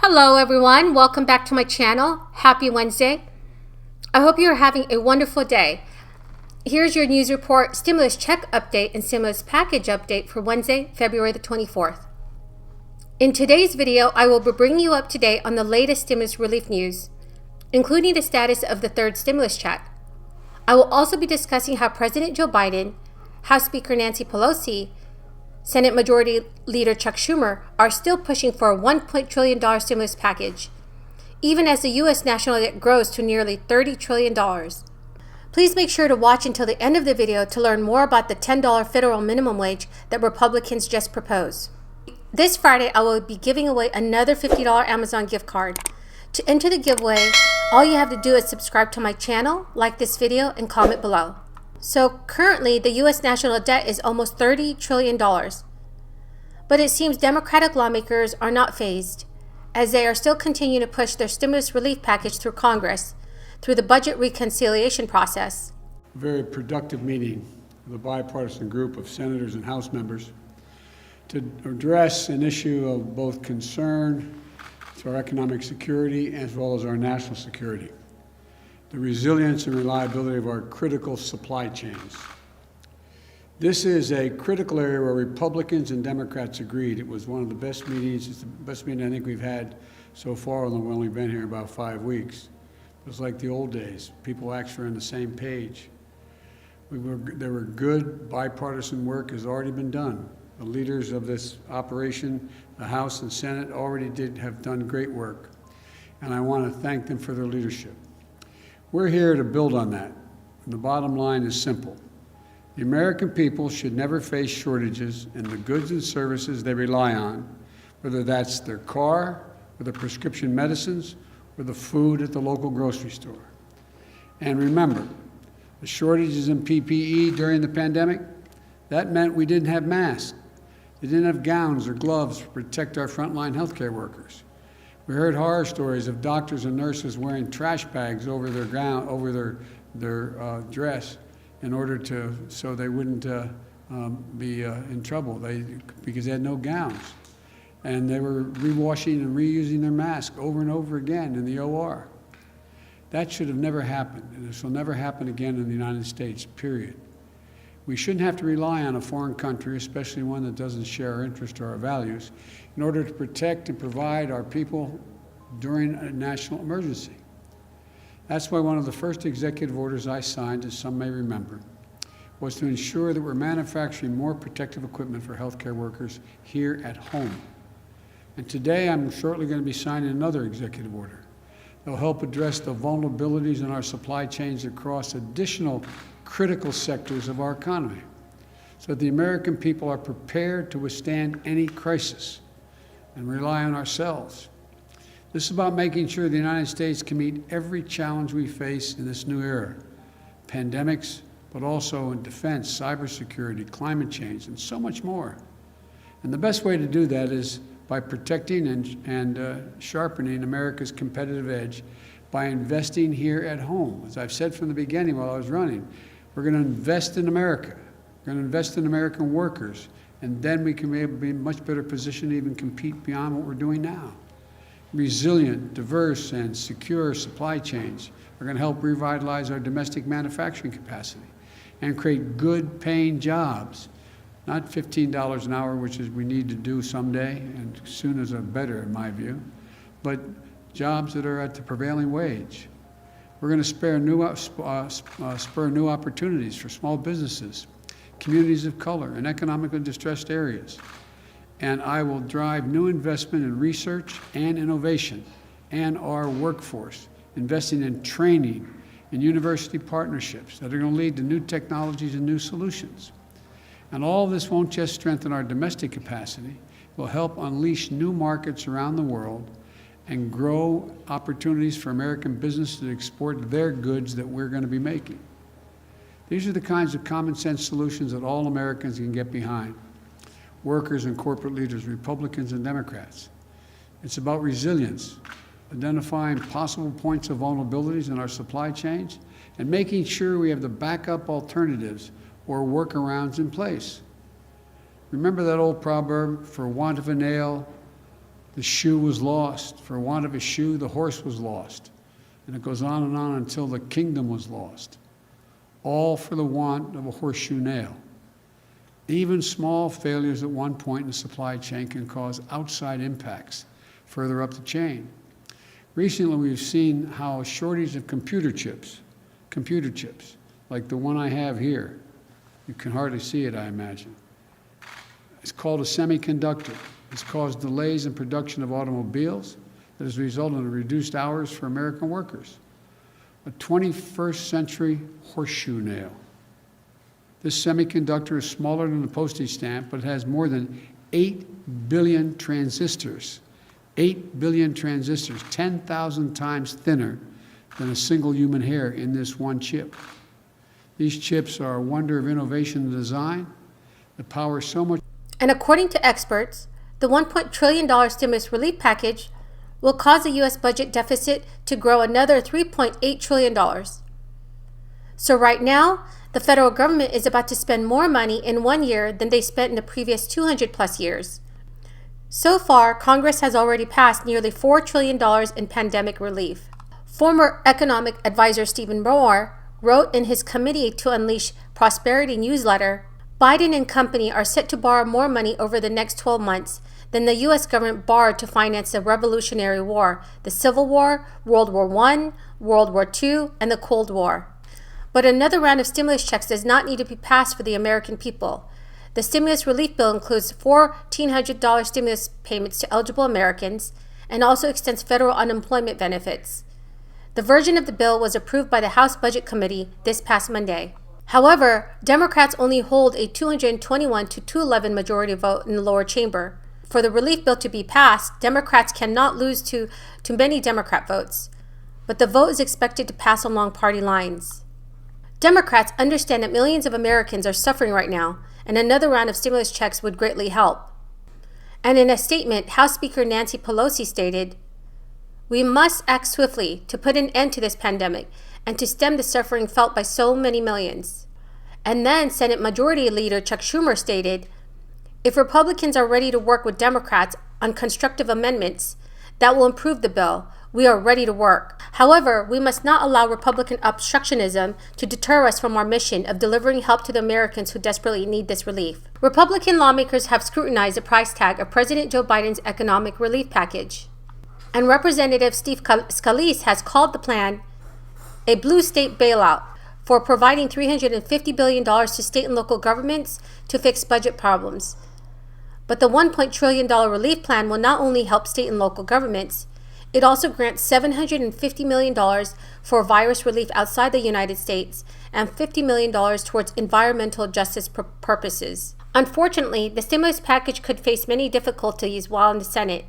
Hello everyone, welcome back to my channel. Happy Wednesday. I hope you are having a wonderful day. Here's your news report, stimulus check update and stimulus package update for Wednesday, February the 24th. In today's video, I will be bringing you up to date on the latest stimulus relief news, including the status of the third stimulus check. I will also be discussing how President Joe Biden, House Speaker Nancy Pelosi, Senate Majority Leader Chuck Schumer are still pushing for a $1 trillion stimulus package, even as the U.S. national debt grows to nearly $30 trillion. Please make sure to watch until the end of the video to learn more about the $10 federal minimum wage that Republicans just proposed. This Friday, I will be giving away another $50 Amazon gift card. To enter the giveaway, all you have to do is subscribe to my channel, like this video, and comment below. So currently, the U.S. national debt is almost $30 trillion. But it seems Democratic lawmakers are not fazed, as they are still continuing to push their stimulus relief package through Congress through the budget reconciliation process. A very productive meeting of a bipartisan group of senators and House members to address an issue of both concern to our economic security as well as our national security. The resilience and reliability of our critical supply chains. This is a critical area where Republicans and Democrats agreed. It was one of the best meetings. It's the best meeting I think we've had so far, although we've only been here about 5 weeks. It was like the old days. People actually were on the same page. There were good bipartisan work has already been done. The leaders of this operation, the House and Senate, have done great work. And I want to thank them for their leadership. We're here to build on that. And the bottom line is simple. The American people should never face shortages in the goods and services they rely on, whether that's their car, or the prescription medicines, or the food at the local grocery store. And remember, the shortages in PPE during the pandemic, that meant we didn't have masks. We didn't have gowns or gloves to protect our frontline healthcare workers. We heard horror stories of doctors and nurses wearing trash bags over their gown, over their dress, in order so they wouldn't be in trouble because they had no gowns, and they were rewashing and reusing their mask over and over again in the OR. That should have never happened, and this will never happen again in the United States. Period. We shouldn't have to rely on a foreign country, especially one that doesn't share our interests or our values, in order to protect and provide our people during a national emergency. That's why one of the first executive orders I signed, as some may remember, was to ensure that we're manufacturing more protective equipment for healthcare workers here at home. And today I'm shortly going to be signing another executive order that will help address the vulnerabilities in our supply chains across additional critical sectors of our economy, so that the American people are prepared to withstand any crisis and rely on ourselves. This is about making sure the United States can meet every challenge we face in this new era, pandemics, but also in defense, cybersecurity, climate change, and so much more. And the best way to do that is by protecting and sharpening America's competitive edge by investing here at home. As I've said from the beginning while I was running, we're going to invest in America. We're going to invest in American workers, and then we can be in a much better position to even compete beyond what we're doing now. Resilient, diverse, and secure supply chains are going to help revitalize our domestic manufacturing capacity and create good-paying jobs, not $15 an hour, which is we need to do someday, and soon as are better in my view, but jobs that are at the prevailing wage. We're going to spur new opportunities for small businesses, communities of color, and economically distressed areas. And I will drive new investment in research and innovation and our workforce, investing in training and university partnerships that are going to lead to new technologies and new solutions. And all of this won't just strengthen our domestic capacity, it will help unleash new markets around the world and grow opportunities for American businesses to export their goods that we're going to be making. These are the kinds of common sense solutions that all Americans can get behind. Workers and corporate leaders, Republicans and Democrats. It's about resilience, identifying possible points of vulnerabilities in our supply chains, and making sure we have the backup alternatives or workarounds in place. Remember that old proverb, for want of a nail, The shoe was lost. For want of a shoe, the horse was lost. And it goes on and on until the kingdom was lost. All for the want of a horseshoe nail. Even small failures at one point in the supply chain can cause outside impacts further up the chain. Recently, we've seen how a shortage of computer chips, like the one I have here, you can hardly see it, I imagine. It's called a semiconductor. It's caused delays in production of automobiles that has resulted in reduced hours for American workers. A 21st century horseshoe nail. This semiconductor is smaller than a postage stamp, but it has more than 8 billion transistors. 8 billion transistors, 10,000 times thinner than a single human hair in this one chip. These chips are a wonder of innovation and design that power so much. And according to experts, the $1 trillion stimulus relief package will cause the U.S. budget deficit to grow another $3.8 trillion. So right now, the federal government is about to spend more money in 1 year than they spent in the previous 200 plus years. So far, Congress has already passed nearly $4 trillion in pandemic relief. Former economic advisor Stephen Moore wrote in his Committee to Unleash Prosperity newsletter, Biden and company are set to borrow more money over the next 12 months than the U.S. government borrowed to finance the Revolutionary War, the Civil War, World War I, World War II, and the Cold War. But another round of stimulus checks does not need to be passed for the American people. The stimulus relief bill includes $1,400 stimulus payments to eligible Americans and also extends federal unemployment benefits. The version of the bill was approved by the House Budget Committee this past Monday. However, Democrats only hold a 221 to 211 majority vote in the lower chamber. For the relief bill to be passed, Democrats cannot lose to many Democrat votes, but the vote is expected to pass along party lines. Democrats understand that millions of Americans are suffering right now, and another round of stimulus checks would greatly help. And in a statement, House Speaker Nancy Pelosi stated, "We must act swiftly to put an end to this pandemic and to stem the suffering felt by so many millions." And then Senate Majority Leader Chuck Schumer stated, "If Republicans are ready to work with Democrats on constructive amendments that will improve the bill, we are ready to work. However, we must not allow Republican obstructionism to deter us from our mission of delivering help to the Americans who desperately need this relief." Republican lawmakers have scrutinized the price tag of President Joe Biden's economic relief package. And Representative Steve Scalise has called the plan a blue state bailout for providing $350 billion to state and local governments to fix budget problems. But the $1 trillion relief plan will not only help state and local governments, it also grants $750 million for virus relief outside the United States and $50 million towards environmental justice purposes. Unfortunately, the stimulus package could face many difficulties while in the Senate.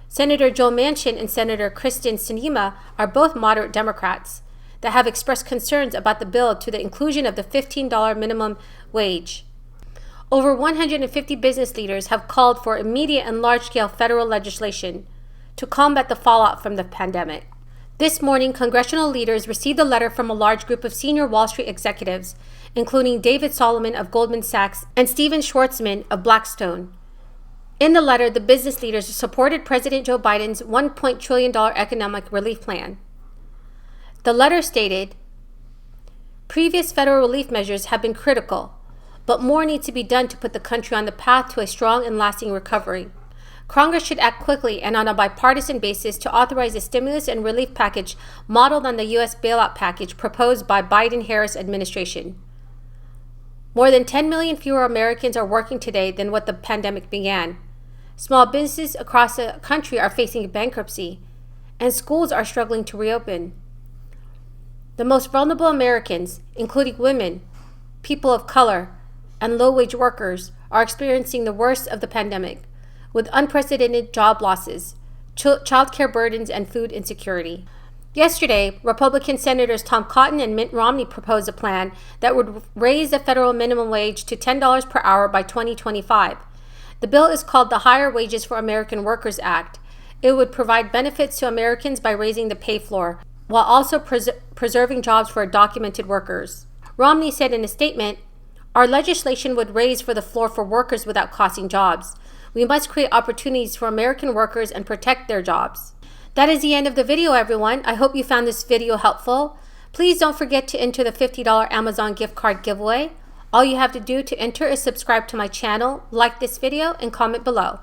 Senator Joe Manchin and Senator Kristen Sinema are both moderate Democrats that have expressed concerns about the bill to the inclusion of the $15 minimum wage. Over 150 business leaders have called for immediate and large-scale federal legislation to combat the fallout from the pandemic. This morning, congressional leaders received a letter from a large group of senior Wall Street executives, including David Solomon of Goldman Sachs and Steven Schwarzman of Blackstone. In the letter, the business leaders supported President Joe Biden's $1 trillion economic relief plan. The letter stated, "Previous federal relief measures have been critical, but more needs to be done to put the country on the path to a strong and lasting recovery. Congress should act quickly and on a bipartisan basis to authorize a stimulus and relief package modeled on the U.S. bailout package proposed by Biden-Harris administration. More than 10 million fewer Americans are working today than when the pandemic began. Small businesses across the country are facing bankruptcy, and schools are struggling to reopen. The most vulnerable Americans, including women, people of color, and low-wage workers, are experiencing the worst of the pandemic, with unprecedented job losses, child care burdens, and food insecurity." Yesterday, Republican Senators Tom Cotton and Mitt Romney proposed a plan that would raise the federal minimum wage to $10 per hour by 2025. The bill is called the Higher Wages for American Workers Act. It would provide benefits to Americans by raising the pay floor, while also preserving jobs for documented workers. Romney said in a statement, "Our legislation would raise for the floor for workers without costing jobs. We must create opportunities for American workers and protect their jobs. That is the end of the video, everyone. I hope you found this video helpful. Please don't forget to enter the $50 Amazon gift card giveaway. All you have to do to enter is subscribe to my channel, like this video, and comment below.